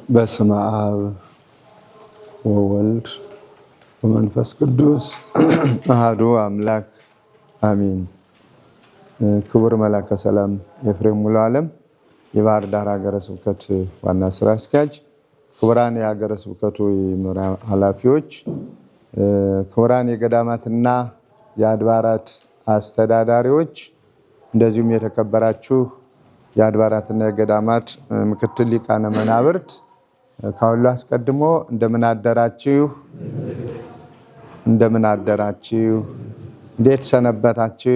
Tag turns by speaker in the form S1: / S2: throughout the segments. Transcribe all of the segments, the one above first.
S1: በስመ አብ ወወልድ ወመንፈስ ቅዱስ አሐዱ አምላክ አሜን። ክቡር መላከ ሰላም ኤፍሬም ሙሉ ዓለም የባህር ዳር ሀገረ ስብከት ዋና ስራ አስኪያጅ፣ ክቡራን የሀገረ ስብከቱ ኃላፊዎች፣ ክቡራን የገዳማትና የአድባራት አስተዳዳሪዎች፣ እንደዚሁም የተከበራችሁ የአድባራትና የገዳማት ምክትል ሊቃነ መናብርት፣ ከሁሉ አስቀድሞ እንደምን አደራችሁ? እንዴት ሰነበታችሁ?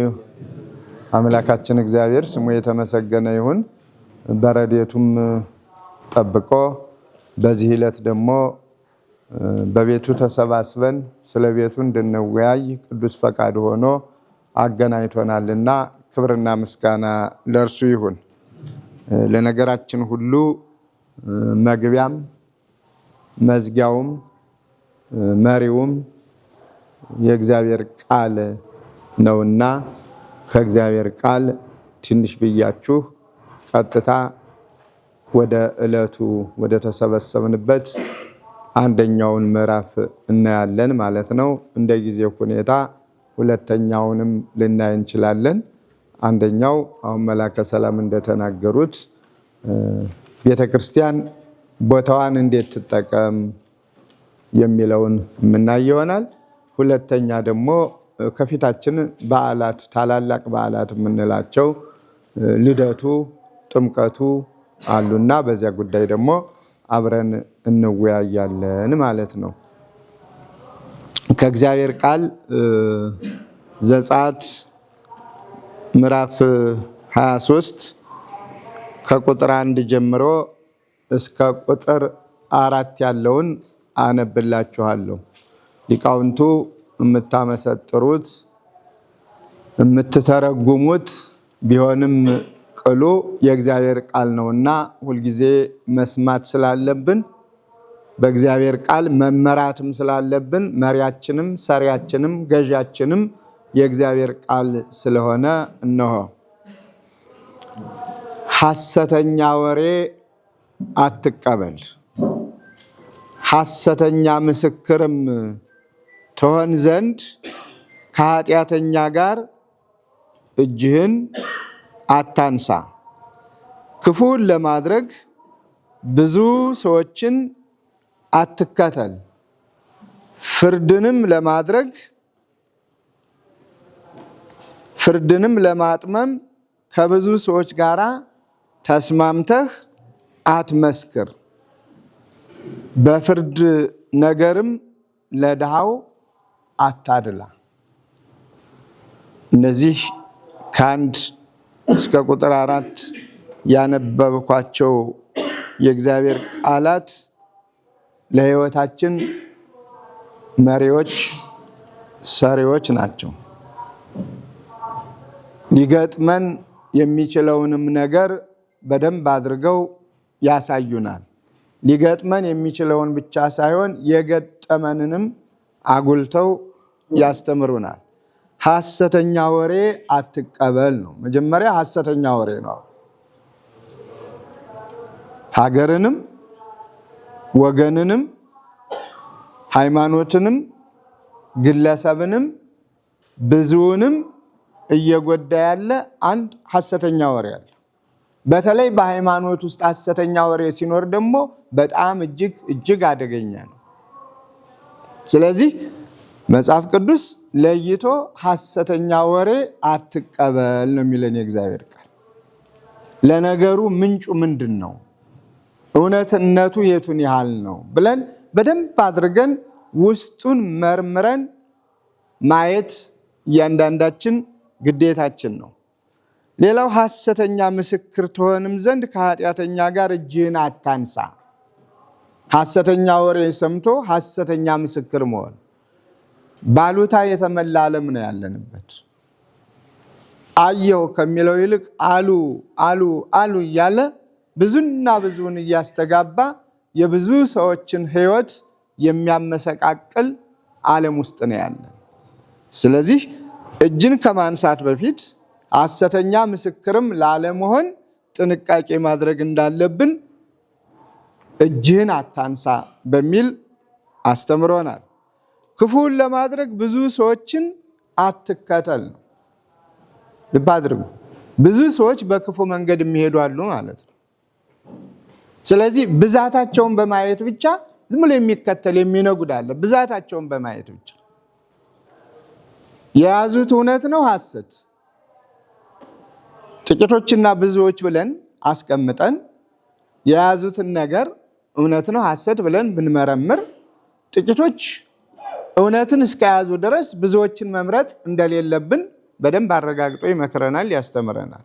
S1: አምላካችን እግዚአብሔር ስሙ የተመሰገነ ይሁን። በረድኤቱም ጠብቆ በዚህ ዕለት ደግሞ በቤቱ ተሰባስበን ስለ ቤቱ እንድንወያይ ቅዱስ ፈቃድ ሆኖ አገናኝቶናልና ክብርና ምስጋና ለእርሱ ይሁን። ለነገራችን ሁሉ መግቢያም መዝጊያውም መሪውም የእግዚአብሔር ቃል ነውና ከእግዚአብሔር ቃል ትንሽ ብያችሁ ቀጥታ ወደ ዕለቱ ወደ ተሰበሰብንበት አንደኛውን ምዕራፍ እናያለን ማለት ነው። እንደ ጊዜው ሁኔታ ሁለተኛውንም ልናይ እንችላለን። አንደኛው አሁን መላከ ሰላም እንደተናገሩት ቤተክርስቲያን ቦታዋን እንዴት ትጠቀም የሚለውን የምናይ ይሆናል። ሁለተኛ ደግሞ ከፊታችን በዓላት፣ ታላላቅ በዓላት የምንላቸው ልደቱ፣ ጥምቀቱ አሉና በዚያ ጉዳይ ደግሞ አብረን እንወያያለን ማለት ነው። ከእግዚአብሔር ቃል ዘጸአት ምዕራፍ 23 ከቁጥር 1 ጀምሮ እስከ ቁጥር 4 ያለውን አነብላችኋለሁ። ሊቃውንቱ የምታመሰጥሩት የምትተረጉሙት ቢሆንም ቅሉ የእግዚአብሔር ቃል ነውና ሁልጊዜ መስማት ስላለብን በእግዚአብሔር ቃል መመራትም ስላለብን መሪያችንም ሰሪያችንም ገዣችንም የእግዚአብሔር ቃል ስለሆነ እነሆ። ሐሰተኛ ወሬ አትቀበል፣ ሐሰተኛ ምስክርም ትሆን ዘንድ ከኃጢአተኛ ጋር እጅህን አታንሳ። ክፉን ለማድረግ ብዙ ሰዎችን አትከተል፣ ፍርድንም ለማጥመም ከብዙ ሰዎች ጋር ተስማምተህ አትመስክር። በፍርድ ነገርም ለድሃው አታድላ። እነዚህ ከ1 እስከ ቁጥር 4 ያነበብኳቸው የእግዚአብሔር ቃላት ለሕይወታችን መሪዎች፣ ሰሪዎች ናቸው። ሊገጥመን የሚችለውንም ነገር በደንብ አድርገው ያሳዩናል። ሊገጥመን የሚችለውን ብቻ ሳይሆን የገጠመንንም አጉልተው ያስተምሩናል። ሐሰተኛ ወሬ አትቀበል ነው። መጀመሪያ ሐሰተኛ ወሬ ነው። ሀገርንም ወገንንም ሃይማኖትንም ግለሰብንም ብዙውንም እየጎዳ ያለ አንድ ሐሰተኛ ወሬ አለ። በተለይ በሃይማኖት ውስጥ ሐሰተኛ ወሬ ሲኖር ደግሞ በጣም እጅግ አደገኛ ነው። ስለዚህ መጽሐፍ ቅዱስ ለይቶ ሐሰተኛ ወሬ አትቀበል ነው የሚለን የእግዚአብሔር ቃል። ለነገሩ ምንጩ ምንድን ነው? እውነትነቱ የቱን ያህል ነው ብለን በደንብ አድርገን ውስጡን መርምረን ማየት እያንዳንዳችን ግዴታችን ነው። ሌላው ሐሰተኛ ምስክር ትሆንም ዘንድ ከኃጢአተኛ ጋር እጅህን አታንሳ። ሐሰተኛ ወሬ ሰምቶ ሐሰተኛ ምስክር መሆን ባሉታ የተመላ ዓለም ነው ያለንበት። አየሁ ከሚለው ይልቅ አሉ እያለ ብዙና ብዙውን እያስተጋባ የብዙ ሰዎችን ሕይወት የሚያመሰቃቅል ዓለም ውስጥ ነው ያለን። ስለዚህ እጅን ከማንሳት በፊት ሐሰተኛ ምስክርም ላለመሆን ጥንቃቄ ማድረግ እንዳለብን እጅህን አታንሳ በሚል አስተምሮናል። ክፉን ለማድረግ ብዙ ሰዎችን አትከተል ነው። ልብ አድርጉ። ብዙ ሰዎች በክፉ መንገድ የሚሄዱ አሉ ማለት ነው። ስለዚህ ብዛታቸውን በማየት ብቻ ዝም ብሎ የሚከተል የሚነጉድ አለ። ብዛታቸውን በማየት ብቻ የያዙት እውነት ነው ሐሰት። ጥቂቶችና ብዙዎች ብለን አስቀምጠን የያዙትን ነገር እውነት ነው ሐሰት ብለን ብንመረምር ጥቂቶች እውነትን እስከያዙ ድረስ ብዙዎችን መምረጥ እንደሌለብን በደንብ አረጋግጦ ይመክረናል፣ ያስተምረናል።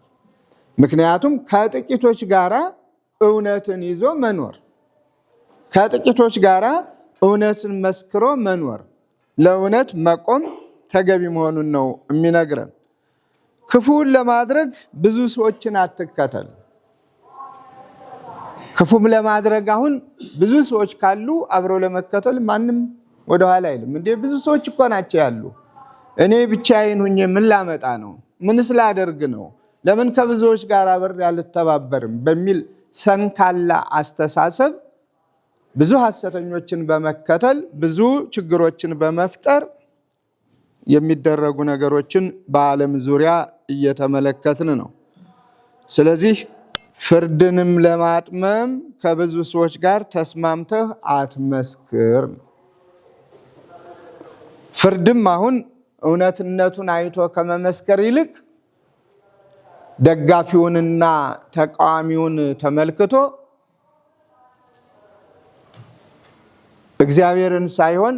S1: ምክንያቱም ከጥቂቶች ጋራ እውነትን ይዞ መኖር፣ ከጥቂቶች ጋራ እውነትን መስክሮ መኖር፣ ለእውነት መቆም ተገቢ መሆኑን ነው የሚነግረን። ክፉን ለማድረግ ብዙ ሰዎችን አትከተል። ክፉም ለማድረግ አሁን ብዙ ሰዎች ካሉ አብረው ለመከተል ማንም ወደኋላ አይልም። እንዴ ብዙ ሰዎች እኮ ናቸው ያሉ፣ እኔ ብቻዬን ሁኜ ምን ላመጣ ነው? ምን ስላደርግ ነው? ለምን ከብዙዎች ጋር አብሬ አልተባበርም? በሚል ሰንካላ አስተሳሰብ ብዙ ሐሰተኞችን በመከተል ብዙ ችግሮችን በመፍጠር የሚደረጉ ነገሮችን በዓለም ዙሪያ እየተመለከትን ነው። ስለዚህ ፍርድንም ለማጥመም ከብዙ ሰዎች ጋር ተስማምተህ አትመስክር ነው። ፍርድም አሁን እውነትነቱን አይቶ ከመመስከር ይልቅ ደጋፊውንና ተቃዋሚውን ተመልክቶ እግዚአብሔርን ሳይሆን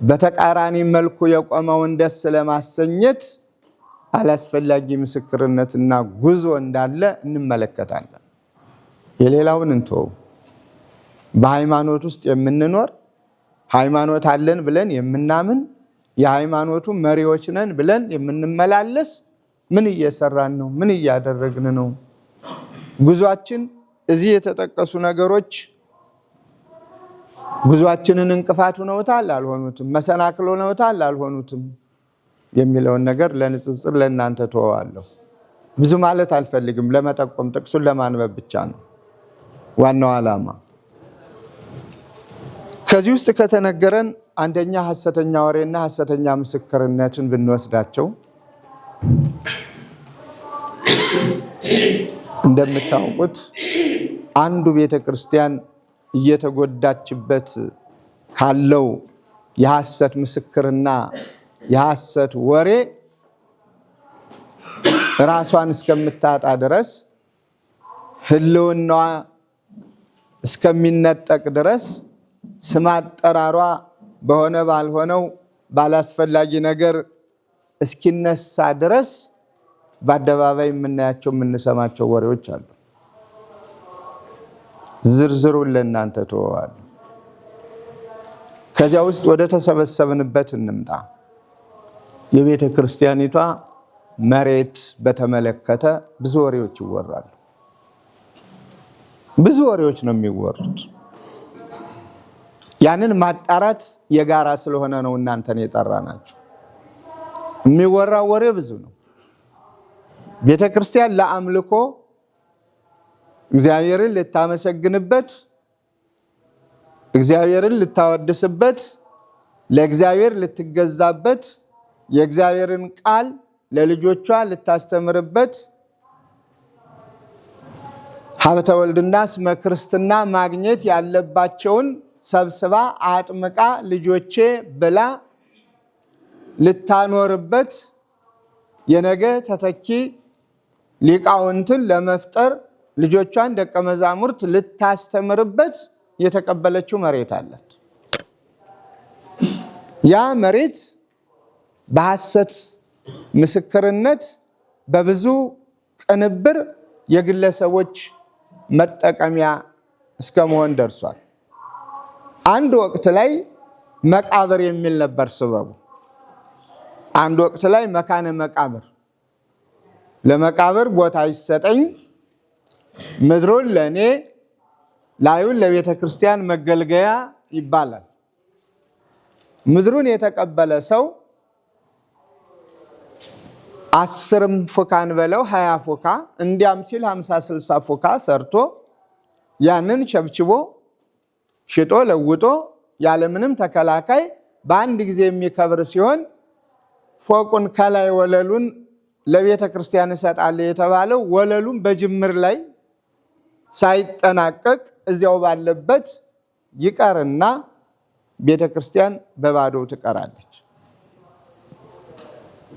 S1: በተቃራኒ መልኩ የቆመውን ደስ ለማሰኘት አላስፈላጊ ምስክርነትና ጉዞ እንዳለ እንመለከታለን። የሌላውን እንተው። በሃይማኖት ውስጥ የምንኖር ሃይማኖት አለን ብለን የምናምን የሃይማኖቱ መሪዎች ነን ብለን የምንመላለስ ምን እየሰራን ነው? ምን እያደረግን ነው? ጉዟችን እዚህ የተጠቀሱ ነገሮች ጉዟችንን እንቅፋት ሆነውታል አልሆኑትም? መሰናክል ሆነውታል አልሆኑትም? የሚለውን ነገር ለንጽጽር ለእናንተ ተወዋለሁ። ብዙ ማለት አልፈልግም። ለመጠቆም ጥቅሱን ለማንበብ ብቻ ነው ዋናው ዓላማ። ከዚህ ውስጥ ከተነገረን አንደኛ ሐሰተኛ ወሬና ሐሰተኛ ምስክርነትን ብንወስዳቸው እንደምታውቁት አንዱ ቤተክርስቲያን እየተጎዳችበት ካለው የሐሰት ምስክርና የሐሰት ወሬ ራሷን እስከምታጣ ድረስ ህልውናዋ እስከሚነጠቅ ድረስ ስም አጠራሯ በሆነ ባልሆነው ባላስፈላጊ ነገር እስኪነሳ ድረስ በአደባባይ የምናያቸው የምንሰማቸው ወሬዎች አሉ። ዝርዝሩን ለእናንተ ተወዋለሁ። ከዚያ ውስጥ ወደ ተሰበሰብንበት እንምጣ። የቤተ ክርስቲያኒቷ መሬት በተመለከተ ብዙ ወሬዎች ይወራሉ። ብዙ ወሬዎች ነው የሚወሩት። ያንን ማጣራት የጋራ ስለሆነ ነው እናንተን የጠራናችሁ። የሚወራው ወሬ ብዙ ነው። ቤተ ክርስቲያን ለአምልኮ እግዚአብሔርን ልታመሰግንበት፣ እግዚአብሔርን ልታወድስበት፣ ለእግዚአብሔር ልትገዛበት፣ የእግዚአብሔርን ቃል ለልጆቿ ልታስተምርበት፣ ሀብተ ወልድና ስመ ክርስትና ማግኘት ያለባቸውን ሰብስባ አጥምቃ ልጆቼ ብላ ልታኖርበት፣ የነገ ተተኪ ሊቃውንትን ለመፍጠር ልጆቿን ደቀ መዛሙርት ልታስተምርበት የተቀበለችው መሬት አላት። ያ መሬት በሐሰት ምስክርነት በብዙ ቅንብር የግለሰቦች መጠቀሚያ እስከመሆን ደርሷል። አንድ ወቅት ላይ መቃብር የሚል ነበር ስበቡ። አንድ ወቅት ላይ መካነ መቃብር፣ ለመቃብር ቦታ ይሰጠኝ፣ ምድሩን ለእኔ ላዩን ለቤተ ክርስቲያን መገልገያ ይባላል። ምድሩን የተቀበለ ሰው 10 ፉካን በለው 20 ፉካ እንዲያም ሲል 50-60 ፉካ ሰርቶ ያንን ቸብችቦ ሽጦ ለውጦ ያለምንም ተከላካይ በአንድ ጊዜ የሚከብር ሲሆን ፎቁን ከላይ ወለሉን ለቤተ ክርስቲያን እሰጣለሁ የተባለው ወለሉን በጅምር ላይ ሳይጠናቀቅ እዚያው ባለበት ይቀርና ቤተ ክርስቲያን በባዶ ትቀራለች።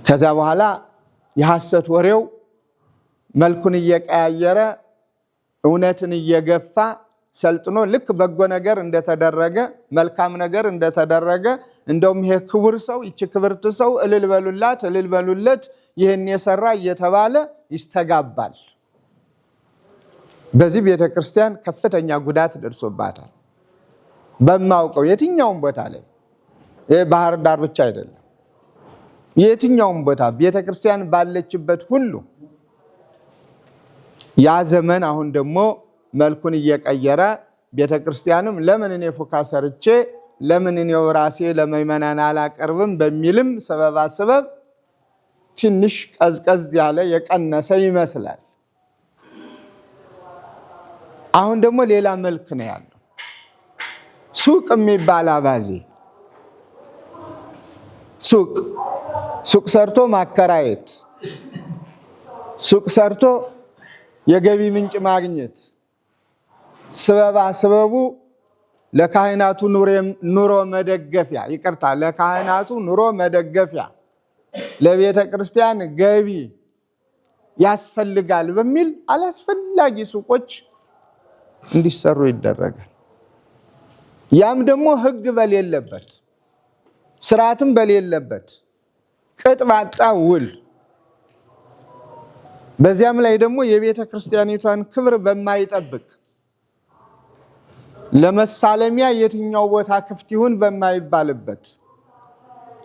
S1: ከዛ በኋላ የሐሰት ወሬው መልኩን እየቀያየረ እውነትን እየገፋ ሰልጥኖ ልክ በጎ ነገር እንደተደረገ መልካም ነገር እንደተደረገ እንደውም ይሄ ክቡር ሰው ይቺ ክብርት ሰው እልል በሉላት እልል በሉለት ይህን የሰራ እየተባለ ይስተጋባል። በዚህ ቤተ ክርስቲያን ከፍተኛ ጉዳት ደርሶባታል። በማውቀው የትኛውም ቦታ ላይ ይሄ ባህር ዳር ብቻ አይደለም፣ የትኛውም ቦታ ቤተ ክርስቲያን ባለችበት ሁሉ ያ ዘመን አሁን ደግሞ መልኩን እየቀየረ ቤተ ክርስቲያንም ለምን እኔ ፉካ ሰርቼ ለምን እኔው ራሴ ለምእመናን አላቀርብም በሚልም ሰበባ ሰበብ ትንሽ ቀዝቀዝ ያለ የቀነሰ ይመስላል። አሁን ደግሞ ሌላ መልክ ነው ያለው። ሱቅ የሚባል አባዜ ሱቅ ሰርቶ ማከራየት፣ ሱቅ ሰርቶ የገቢ ምንጭ ማግኘት፣ ስበቡ ለካህናቱ ኑሮ መደገፊያ ለካህናቱ ኑሮ መደገፊያ ለቤተ ክርስቲያን ገቢ ያስፈልጋል በሚል አላስፈላጊ ሱቆች እንዲሰሩ ይደረጋል። ያም ደግሞ ሕግ በሌለበት ስርዓትም በሌለበት ቅጥ ባጣ ውል በዚያም ላይ ደግሞ የቤተ ክርስቲያኒቷን ክብር በማይጠብቅ ለመሳለሚያ የትኛው ቦታ ክፍት ይሁን በማይባልበት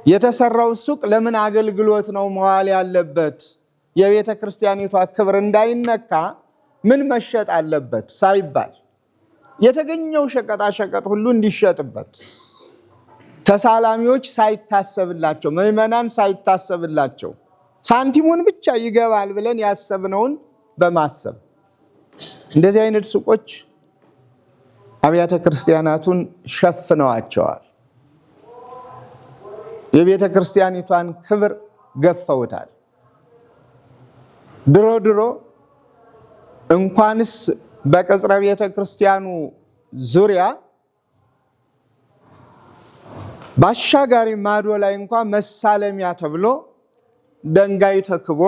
S1: የተሰራው ሱቅ ለምን አገልግሎት ነው መዋል ያለበት? የቤተ ክርስቲያኒቷ ክብር እንዳይነካ ምን መሸጥ አለበት ሳይባል የተገኘው ሸቀጣ ሸቀጥ ሁሉ እንዲሸጥበት ተሳላሚዎች ሳይታሰብላቸው ምእመናን ሳይታሰብላቸው ሳንቲሙን ብቻ ይገባል ብለን ያሰብነውን በማሰብ እንደዚህ አይነት ሱቆች አብያተ ክርስቲያናቱን ሸፍነዋቸዋል። የቤተ ክርስቲያኒቷን ክብር ገፈውታል። ድሮ እንኳንስ በቅጽረ ቤተ ክርስቲያኑ ዙሪያ ባሻጋሪ ማዶ ላይ እንኳን መሳለሚያ ተብሎ ደንጋይ ተክቦ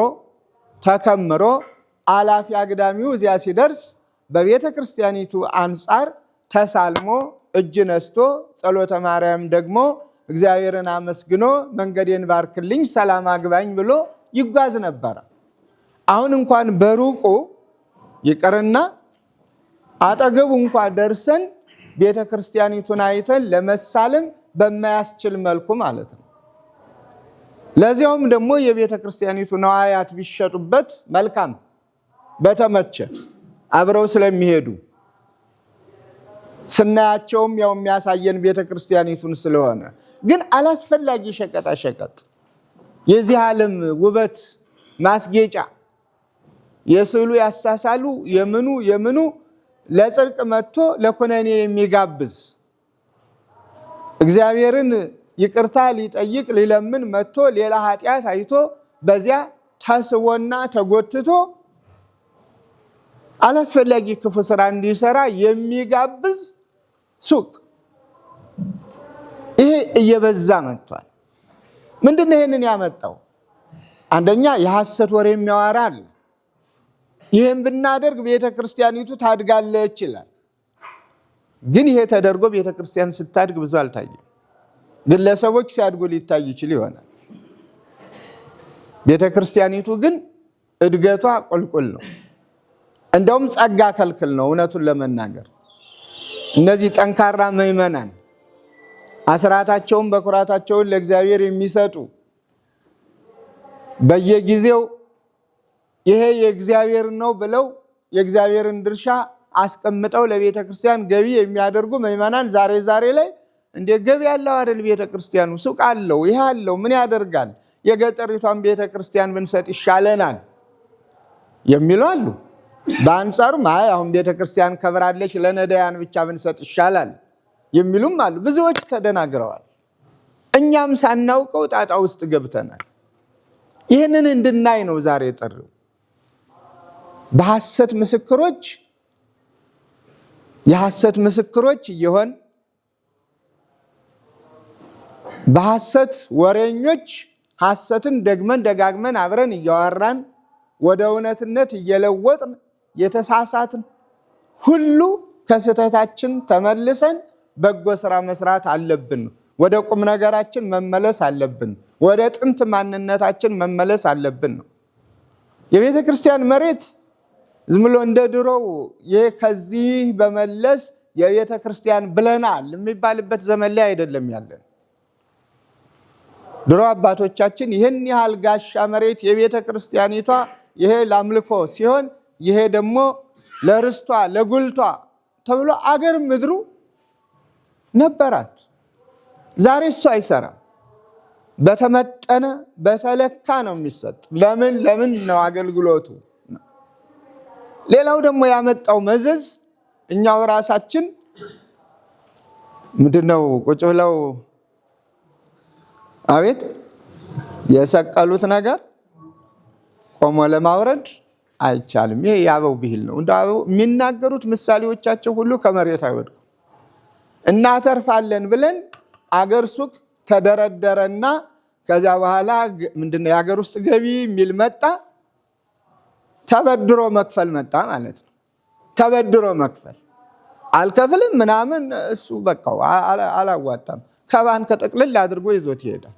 S1: ተከምሮ አላፊ አግዳሚው እዚያ ሲደርስ በቤተ ክርስቲያኒቱ አንጻር ተሳልሞ እጅ ነስቶ ጸሎተ ማርያም ደግሞ እግዚአብሔርን አመስግኖ መንገዴን ባርክልኝ ሰላም አግባኝ ብሎ ይጓዝ ነበር። አሁን እንኳን በሩቁ ይቀርና አጠገቡ እንኳን ደርሰን ቤተ ክርስቲያኒቱን አይተን ለመሳለም በማያስችል መልኩ ማለት ነው። ለዚያውም ደግሞ የቤተ ክርስቲያኒቱ ነዋያት ቢሸጡበት መልካም በተመቸ አብረው ስለሚሄዱ ስናያቸውም ያው የሚያሳየን ቤተ ክርስቲያኒቱን ስለሆነ፣ ግን አላስፈላጊ ሸቀጣ ሸቀጥ የዚህ ዓለም ውበት ማስጌጫ የስዕሉ ያሳሳሉ የምኑ ለጽድቅ መጥቶ ለኩነኔ የሚጋብዝ እግዚአብሔርን ይቅርታ ሊጠይቅ ሊለምን መጥቶ ሌላ ኃጢአት አይቶ በዚያ ተስቦና ተጎትቶ አላስፈላጊ ክፉ ስራ እንዲሰራ የሚጋብዝ ሱቅ ይሄ እየበዛ መጥቷል። ምንድነው ይሄንን ያመጣው? አንደኛ የሐሰት ወሬ የሚያወራል። ይሄን ብናደርግ ቤተ ክርስቲያኒቱ ታድጋለች ይላል። ግን ይሄ ተደርጎ ቤተ ክርስቲያን ስታድግ ብዙ አልታየም። ግለሰቦች ሲያድጉ ሊታይ ይችል ይሆናል። ቤተ ክርስቲያኒቱ ግን እድገቷ ቁልቁል ነው። እንደውም ጸጋ ከልክል ነው። እውነቱን ለመናገር እነዚህ ጠንካራ ምእመናን አስራታቸውን በኩራታቸውን ለእግዚአብሔር የሚሰጡ በየጊዜው ይሄ የእግዚአብሔር ነው ብለው የእግዚአብሔርን ድርሻ አስቀምጠው ለቤተ ክርስቲያን ገቢ የሚያደርጉ ምእመናን ዛሬ ላይ እንደ ገቢ ያለው አይደል? ቤተ ክርስቲያኑ ሱቅ አለው፣ ይሄ አለው፣ ምን ያደርጋል? የገጠሪቷን ቤተ ክርስቲያን ብንሰጥ ይሻለናል የሚሉ አሉ። በአንጻሩም አይ አሁን ቤተክርስቲያን ከብራለች ለነዳያን ብቻ ብንሰጥ ይሻላል የሚሉም አሉ። ብዙዎች ተደናግረዋል። እኛም ሳናውቀው ጣጣ ውስጥ ገብተናል። ይህንን እንድናይ ነው ዛሬ ጥሪው። በሐሰት ምስክሮች የሐሰት ምስክሮች እየሆን በሐሰት ወሬኞች ሐሰትን ደግመን ደጋግመን አብረን እያወራን ወደ እውነትነት እየለወጥን የተሳሳትን ሁሉ ከስህተታችን ተመልሰን በጎ ስራ መስራት አለብን። ወደ ቁም ነገራችን መመለስ አለብን። ወደ ጥንት ማንነታችን መመለስ አለብን ነው። የቤተ ክርስቲያን መሬት ዝም ብሎ እንደ ድሮው ከዚህ በመለስ የቤተ ክርስቲያን ብለናል የሚባልበት ዘመን ላይ አይደለም ያለን። ድሮ አባቶቻችን ይህን ያህል ጋሻ መሬት የቤተ ክርስቲያኒቷ ይሄ ለአምልኮ ሲሆን ይሄ ደግሞ ለርስቷ ለጉልቷ ተብሎ አገር ምድሩ ነበራት። ዛሬ እሱ አይሰራም። በተመጠነ በተለካ ነው የሚሰጥ። ለምን ነው አገልግሎቱ። ሌላው ደግሞ ያመጣው መዘዝ እኛው ራሳችን ምንድነው ቁጭ ብለው አቤት የሰቀሉት ነገር ቆሞ ለማውረድ አይቻልም። ይሄ ያበው ብሂል ነው። እንደው የሚናገሩት ምሳሌዎቻቸው ሁሉ ከመሬት አይወድቁ። እናተርፋለን ብለን አገር ሱቅ ተደረደረና ከዛ በኋላ ምንድነው የአገር ውስጥ ገቢ የሚል መጣ። ተበድሮ መክፈል መጣ ማለት ነው። ተበድሮ መክፈል አልከፍልም ምናምን እሱ በቃው አላዋጣም። ከባንክ ጠቅልል አድርጎ ይዞት ይሄዳል።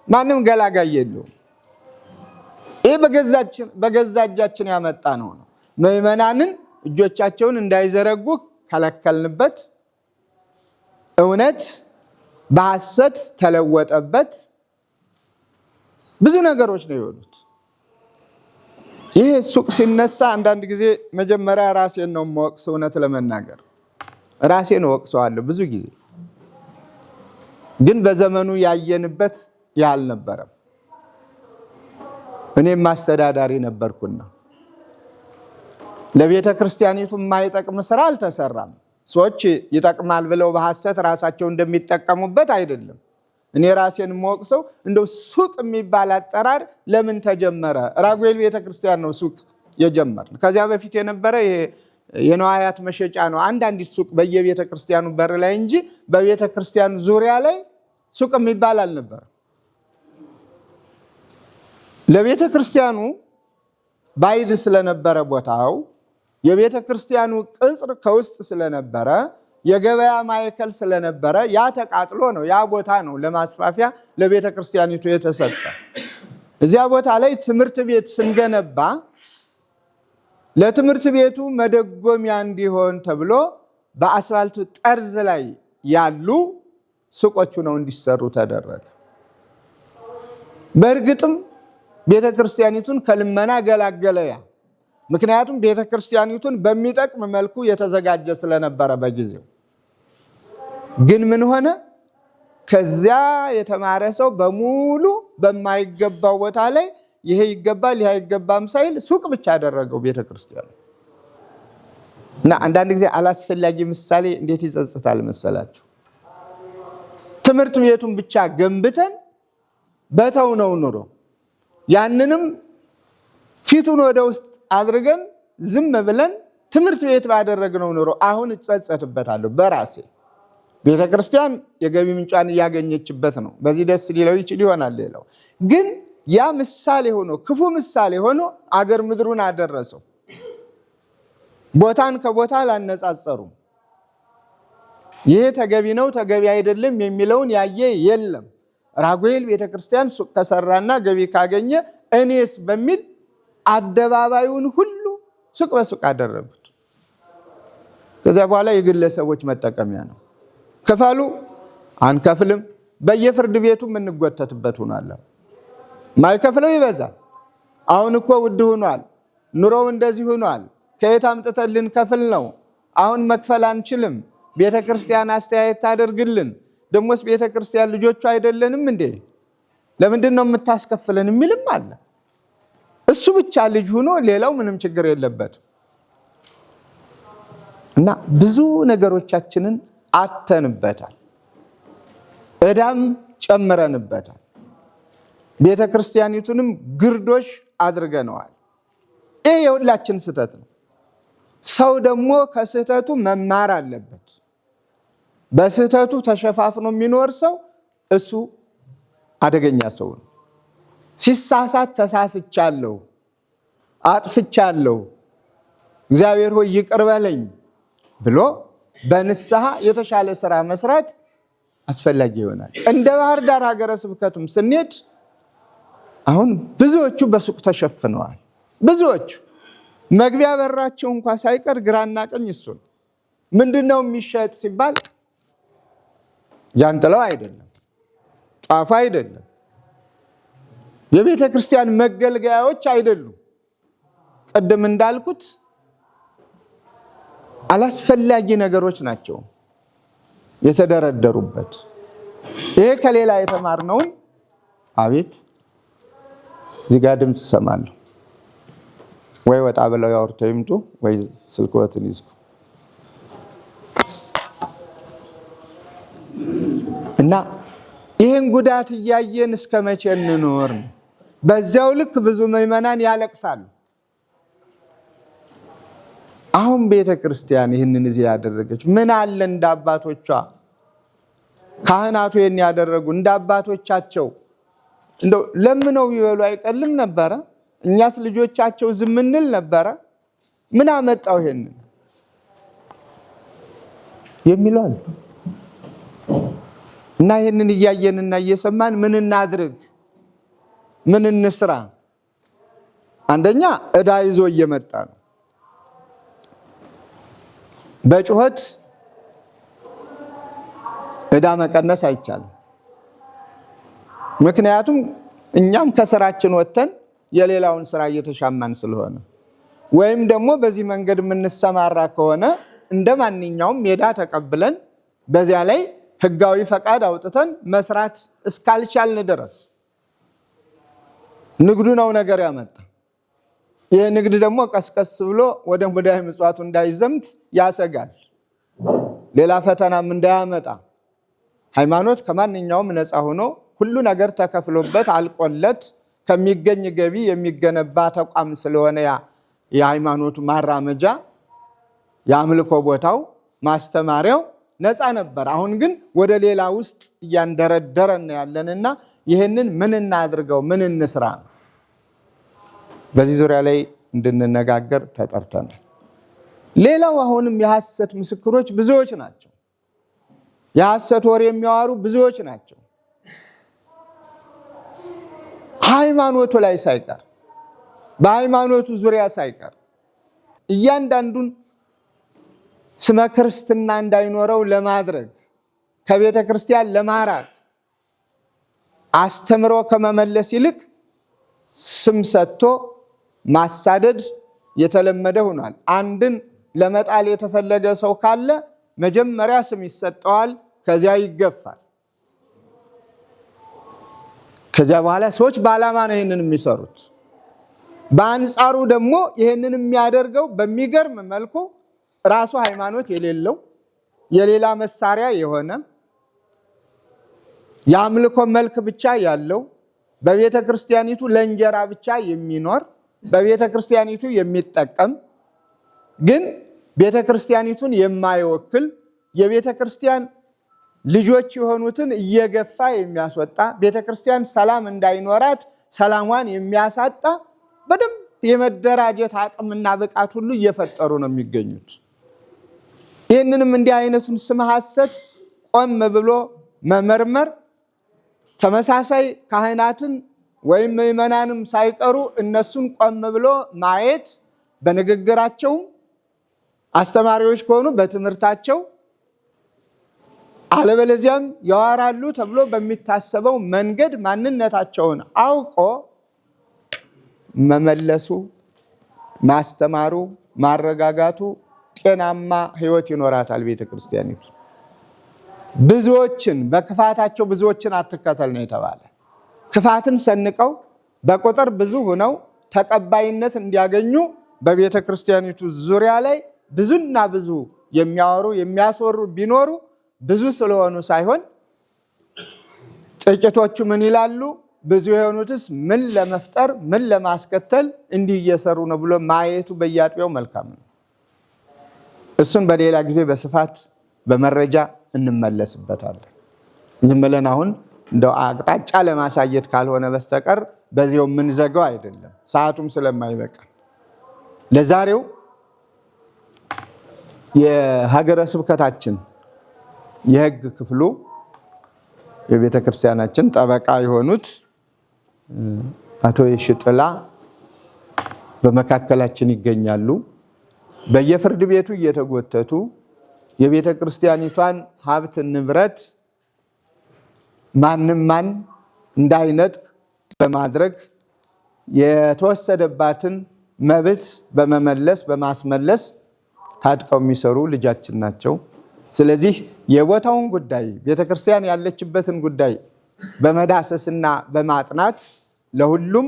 S1: ማንም ገላጋይ የለውም። ይህ በገዛ እጃችን ያመጣ ነው። ምዕመናንን እጆቻቸውን እንዳይዘረጉ ከለከልንበት። እውነት በሐሰት ተለወጠበት። ብዙ ነገሮች ነው የሆኑት። ይህ ሱቅ ሲነሳ አንዳንድ ጊዜ መጀመሪያ ራሴን ነው የምወቅሰው። እውነት ለመናገር ራሴን ወቅሰዋለሁ ብዙ ጊዜ። ግን በዘመኑ ያየንበት ያልነበረም። እኔም ማስተዳዳሪ ነበርኩና ለቤተ ክርስቲያኒቱ የማይጠቅም ስራ አልተሰራም። ሰዎች ይጠቅማል ብለው በሐሰት ራሳቸው እንደሚጠቀሙበት አይደለም። እኔ ራሴን የምወቅሰው እንደው ሱቅ የሚባል አጠራር ለምን ተጀመረ? ራጉኤል ቤተ ክርስቲያን ነው ሱቅ የጀመርን። ከዚያ በፊት የነበረ የነዋያት መሸጫ ነው። አንዳንድ ሱቅ በየቤተ ክርስቲያኑ በር ላይ እንጂ በቤተ ክርስቲያኑ ዙሪያ ላይ ሱቅ የሚባል አልነበረ። ለቤተ ክርስቲያኑ ባይድ ስለነበረ ቦታው የቤተ ክርስቲያኑ ቅጽር ከውስጥ ስለነበረ የገበያ ማዕከል ስለነበረ ያ ተቃጥሎ ነው። ያ ቦታ ነው ለማስፋፊያ ለቤተ ክርስቲያኒቱ የተሰጠ። እዚያ ቦታ ላይ ትምህርት ቤት ስንገነባ ለትምህርት ቤቱ መደጎሚያ እንዲሆን ተብሎ በአስፋልቱ ጠርዝ ላይ ያሉ ሱቆቹ ነው እንዲሰሩ ተደረገ። በእርግጥም ቤተ ክርስቲያኒቱን ከልመና ገላገለ ያ። ምክንያቱም ቤተ ክርስቲያኒቱን በሚጠቅም መልኩ የተዘጋጀ ስለነበረ በጊዜው። ግን ምን ሆነ? ከዚያ የተማረ ሰው በሙሉ በማይገባው ቦታ ላይ ይሄ ይገባል ይሄ አይገባም ሳይል ሱቅ ብቻ አደረገው ቤተ ክርስቲያኑ። እና አንዳንድ ጊዜ አላስፈላጊ ምሳሌ እንዴት ይጸጽታል መሰላችሁ? ትምህርት ቤቱን ብቻ ገንብተን በተው ነው ኑሮ። ያንንም ፊቱን ወደ ውስጥ አድርገን ዝም ብለን ትምህርት ቤት ባደረግነው ኑሮ አሁን እጸጸትበታለሁ በራሴ። ቤተ ክርስቲያን የገቢ ምንጯን እያገኘችበት ነው። በዚህ ደስ ሊለው ይችል ይሆናል። ሌላው ግን ያ ምሳሌ ሆኖ ክፉ ምሳሌ ሆኖ አገር ምድሩን አደረሰው። ቦታን ከቦታ አላነጻጸሩም። ይሄ ተገቢ ነው ተገቢ አይደለም የሚለውን ያየ የለም። ራጉኤል ቤተክርስቲያን ሱቅ ከሰራና ገቢ ካገኘ እኔስ በሚል አደባባዩን ሁሉ ሱቅ በሱቅ አደረጉት። ከዚያ በኋላ የግለሰቦች መጠቀሚያ ነው። ክፈሉ አንከፍልም፣ በየፍርድ ቤቱ የምንጎተትበት ሆኗል። ማይከፍለው ይበዛል። አሁን እኮ ውድ ሆኗል፣ ኑሮው እንደዚህ ሆኗል፣ ከየት አምጥተን ልንከፍል ነው? አሁን መክፈል አንችልም፣ ቤተክርስቲያን አስተያየት ታደርግልን። ደሞስ ቤተክርስቲያን ልጆቹ አይደለንም እንዴ? ለምንድን ነው የምታስከፍለን? የሚልም አለ። እሱ ብቻ ልጅ ሆኖ ሌላው ምንም ችግር የለበት። እና ብዙ ነገሮቻችንን አተንበታል፣ ዕዳም ጨምረንበታል። ቤተ ክርስቲያኒቱንም ግርዶሽ አድርገነዋል። ይህ የሁላችን ስህተት ነው። ሰው ደግሞ ከስህተቱ መማር አለበት። በስህተቱ ተሸፋፍኖ የሚኖር ሰው እሱ አደገኛ ሰው ነው። ሲሳሳት ተሳስቻለሁ፣ አጥፍቻለሁ፣ እግዚአብሔር ሆይ ይቅር በለኝ ብሎ በንስሐ የተሻለ ስራ መስራት አስፈላጊ ይሆናል። እንደ ባህር ዳር ሀገረ ስብከቱም ስንሄድ አሁን ብዙዎቹ በሱቅ ተሸፍነዋል። ብዙዎቹ መግቢያ በራቸው እንኳን ሳይቀር ግራና ቀኝ እሱን ምንድነው የሚሸጥ ሲባል ጃንጥላው አይደለም፣ ጧፉ አይደለም፣ የቤተ ክርስቲያን መገልገያዎች አይደሉም። ቀደም እንዳልኩት አላስፈላጊ ነገሮች ናቸው የተደረደሩበት። ይሄ ከሌላ የተማርነውን አቤት እዚህ ጋር ድምፅ ሰማለሁ። ወይ ወጣ ብለው ያወርተው ይምጡ ወይ ስልክዎትን ይዝጉ። እና ይህን ጉዳት እያየን እስከ መቼ እንኖር? በዚያው ልክ ብዙ ምዕመናን ያለቅሳሉ። አሁን ቤተ ክርስቲያን ይህንን እዚህ ያደረገች ምን አለ እንደ አባቶቿ ካህናቱ ይህን ያደረጉ እንደ አባቶቻቸው እንደው ለምነው ቢበሉ አይቀልም ነበረ? እኛስ ልጆቻቸው ዝም እንል ነበረ? ምን አመጣው ይሄንን የሚለው አለ። እና ይሄንን እያየንና እየሰማን ምን እናድርግ? ምን እንስራ? አንደኛ ዕዳ ይዞ እየመጣ ነው። በጩኸት ዕዳ መቀነስ አይቻልም። ምክንያቱም እኛም ከስራችን ወጥተን የሌላውን ስራ እየተሻማን ስለሆነ፣ ወይም ደግሞ በዚህ መንገድ የምንሰማራ ከሆነ እንደ ማንኛውም ሜዳ ተቀብለን በዚያ ላይ ህጋዊ ፈቃድ አውጥተን መስራት እስካልቻልን ድረስ ንግዱ ነው ነገር ያመጣ። ይህ ንግድ ደግሞ ቀስቀስ ብሎ ወደ ሙዳየ ምጽዋቱ እንዳይዘምት ያሰጋል። ሌላ ፈተናም እንዳያመጣ ሃይማኖት ከማንኛውም ነፃ ሆኖ ሁሉ ነገር ተከፍሎበት አልቆለት ከሚገኝ ገቢ የሚገነባ ተቋም ስለሆነ የሃይማኖቱ ማራመጃ የአምልኮ ቦታው ማስተማሪያው ነፃ ነበር። አሁን ግን ወደ ሌላ ውስጥ እያንደረደረን ያለንና ይህንን ምን እናድርገው? ምን እንስራ? በዚህ ዙሪያ ላይ እንድንነጋገር ተጠርተናል። ሌላው አሁንም የሐሰት ምስክሮች ብዙዎች ናቸው። የሐሰት ወሬ የሚያወሩ ብዙዎች ናቸው። ሃይማኖቱ ላይ ሳይቀር በሃይማኖቱ ዙሪያ ሳይቀር እያንዳንዱን ስመ ክርስትና እንዳይኖረው ለማድረግ ከቤተ ክርስቲያን ለማራቅ አስተምሮ ከመመለስ ይልቅ ስም ሰጥቶ ማሳደድ የተለመደ ሆኗል። አንድን ለመጣል የተፈለገ ሰው ካለ መጀመሪያ ስም ይሰጠዋል፣ ከዚያ ይገፋል። ከዚያ በኋላ ሰዎች በዓላማ ነው ይህንን የሚሰሩት። በአንጻሩ ደግሞ ይህንን የሚያደርገው በሚገርም መልኩ ራሱ ሃይማኖት የሌለው የሌላ መሳሪያ የሆነ የአምልኮ መልክ ብቻ ያለው በቤተ ክርስቲያኒቱ ለእንጀራ ብቻ የሚኖር በቤተ ክርስቲያኒቱ የሚጠቀም ግን ቤተ ክርስቲያኒቱን የማይወክል የቤተ ክርስቲያን ልጆች የሆኑትን እየገፋ የሚያስወጣ ቤተ ክርስቲያን ሰላም እንዳይኖራት ሰላሟን የሚያሳጣ በደንብ የመደራጀት አቅምና ብቃት ሁሉ እየፈጠሩ ነው የሚገኙት። ይህንንም እንዲህ አይነቱን ስም ሐሰት ቆም ብሎ መመርመር፣ ተመሳሳይ ካህናትን ወይም ምዕመናንም ሳይቀሩ እነሱን ቆም ብሎ ማየት፣ በንግግራቸውም አስተማሪዎች ከሆኑ በትምህርታቸው አለበለዚያም ያወራሉ ተብሎ በሚታሰበው መንገድ ማንነታቸውን አውቆ መመለሱ፣ ማስተማሩ፣ ማረጋጋቱ ጤናማ ሕይወት ይኖራታል ቤተ ክርስቲያኒቱ። ብዙዎችን በክፋታቸው ብዙዎችን አትከተል ነው የተባለ። ክፋትን ሰንቀው በቁጥር ብዙ ሆነው ተቀባይነት እንዲያገኙ በቤተ ክርስቲያኒቱ ዙሪያ ላይ ብዙና ብዙ የሚያወሩ የሚያስወሩ ቢኖሩ ብዙ ስለሆኑ ሳይሆን ጥቂቶቹ ምን ይላሉ፣ ብዙ የሆኑትስ ምን ለመፍጠር ምን ለማስከተል እንዲህ እየሰሩ ነው ብሎ ማየቱ በየአጥቢያው መልካም ነው። እሱን በሌላ ጊዜ በስፋት በመረጃ እንመለስበታለን። ዝም ብለን አሁን እንደው አቅጣጫ ለማሳየት ካልሆነ በስተቀር በዚያው የምንዘጋው አይደለም፣ ሰዓቱም ስለማይበቃ። ለዛሬው የሀገረ ስብከታችን የሕግ ክፍሉ የቤተ ክርስቲያናችን ጠበቃ የሆኑት አቶ ይሽጥላ በመካከላችን ይገኛሉ። በየፍርድ ቤቱ እየተጎተቱ የቤተ ክርስቲያኒቷን ሀብት ንብረት ማንም ማን እንዳይነጥቅ በማድረግ የተወሰደባትን መብት በመመለስ በማስመለስ ታጥቀው የሚሰሩ ልጃችን ናቸው። ስለዚህ የቦታውን ጉዳይ ቤተክርስቲያን ያለችበትን ጉዳይ በመዳሰስና በማጥናት ለሁሉም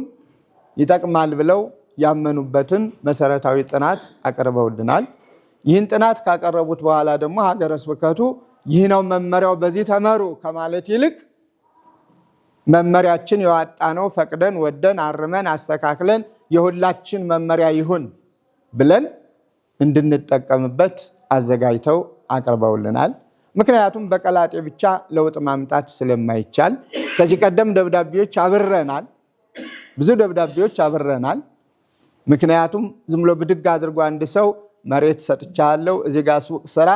S1: ይጠቅማል ብለው ያመኑበትን መሰረታዊ ጥናት አቀርበውልናል። ይህን ጥናት ካቀረቡት በኋላ ደግሞ ሀገረ ስብከቱ ይህ ነው መመሪያው በዚህ ተመሩ ከማለት ይልቅ መመሪያችን የዋጣ ነው ፈቅደን ወደን አርመን አስተካክለን የሁላችን መመሪያ ይሁን ብለን እንድንጠቀምበት አዘጋጅተው አቀርበውልናል። ምክንያቱም በቀላጤ ብቻ ለውጥ ማምጣት ስለማይቻል ከዚህ ቀደም ደብዳቤዎች አብረናል፣ ብዙ ደብዳቤዎች አብረናል። ምክንያቱም ዝም ብሎ ብድግ አድርጎ አንድ ሰው መሬት ሰጥቻለሁ እዚህ ጋር ሱቅ ስራ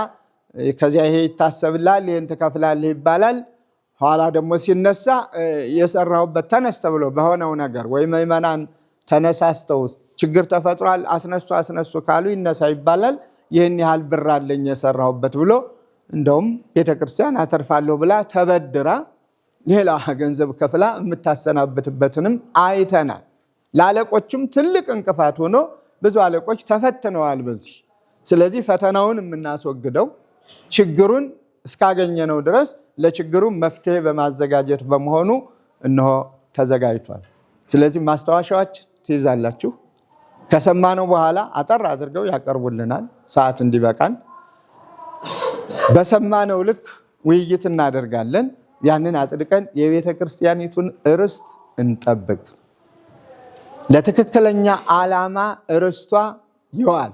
S1: ከዚያ ይሄ ይታሰብላል ይሄን ትከፍላለህ ይባላል። ኋላ ደግሞ ሲነሳ የሰራውበት ተነስ ተብሎ በሆነው ነገር ወይ ምዕመናን ተነሳስተው ችግር ተፈጥሯል አስነሱ ካሉ ይነሳ ይባላል። ይህን ያህል ብር አለኝ የሰራውበት ብሎ እንደውም ቤተክርስቲያን አተርፋለሁ ብላ ተበድራ ሌላ ገንዘብ ከፍላ የምታሰናብትበትንም አይተናል። ለአለቆችም ትልቅ እንቅፋት ሆኖ ብዙ አለቆች ተፈትነዋል በዚህ። ስለዚህ ፈተናውን የምናስወግደው ችግሩን እስካገኘነው ድረስ ለችግሩ መፍትሄ በማዘጋጀት በመሆኑ እነሆ ተዘጋጅቷል። ስለዚህ ማስታወሻዎች ትይዛላችሁ። ከሰማነው በኋላ አጠር አድርገው ያቀርቡልናል ሰዓት እንዲበቃን። በሰማነው ልክ ውይይት እናደርጋለን። ያንን አጽድቀን የቤተ ክርስቲያኒቱን ርስት እንጠብቅ። ለትክክለኛ ዓላማ ርስቷ ይዋል።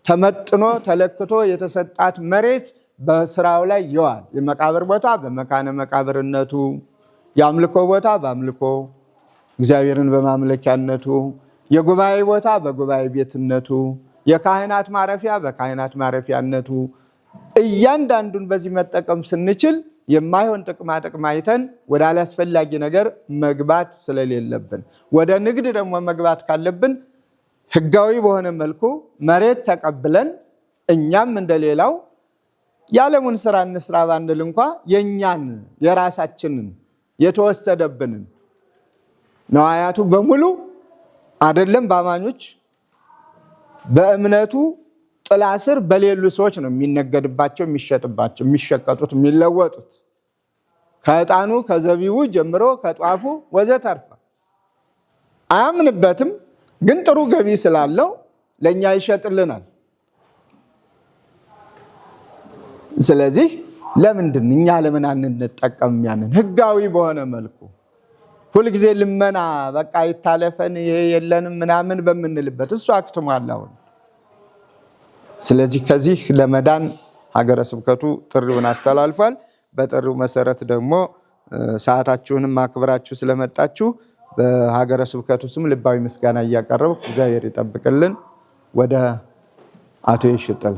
S1: ተመጥኖ ተለክቶ የተሰጣት መሬት በስራው ላይ ይዋል። የመቃብር ቦታ በመካነ መቃብርነቱ፣ የአምልኮ ቦታ በአምልኮ እግዚአብሔርን በማምለኪያነቱ፣ የጉባኤ ቦታ በጉባኤ ቤትነቱ፣ የካህናት ማረፊያ በካህናት ማረፊያነቱ እያንዳንዱን በዚህ መጠቀም ስንችል የማይሆን ጥቅማ ጥቅም አይተን ወደ አላስፈላጊ ነገር መግባት ስለሌለብን፣ ወደ ንግድ ደግሞ መግባት ካለብን ሕጋዊ በሆነ መልኩ መሬት ተቀብለን እኛም እንደሌላው የዓለሙን ስራ እንስራ ባንል እንኳ የኛን የራሳችንን የተወሰደብንን ነዋያቱ በሙሉ አይደለም በአማኞች በእምነቱ ጥላ ስር በሌሉ ሰዎች ነው የሚነገድባቸው፣ የሚሸጥባቸው፣ የሚሸቀጡት፣ የሚለወጡት ከዕጣኑ ከዘቢቡ ጀምሮ ከጧፉ ወዘተርፈ። አያምንበትም፣ ግን ጥሩ ገቢ ስላለው ለኛ ይሸጥልናል። ስለዚህ ለምንድን እኛ ለምን አንጠቀም? ያንን ህጋዊ በሆነ መልኩ ሁልጊዜ ልመና በቃ ይታለፈን ይሄ የለንም ምናምን በምንልበት እሱ አክትሟል አሁን። ስለዚህ ከዚህ ለመዳን ሀገረ ስብከቱ ጥሪውን አስተላልፏል። በጥሪው መሰረት ደግሞ ሰዓታችሁንም አክብራችሁ ስለመጣችሁ በሀገረ ስብከቱ ስም ልባዊ ምስጋና እያቀረብኩ እግዚአብሔር ይጠብቅልን። ወደ አቶ ይሽጥላ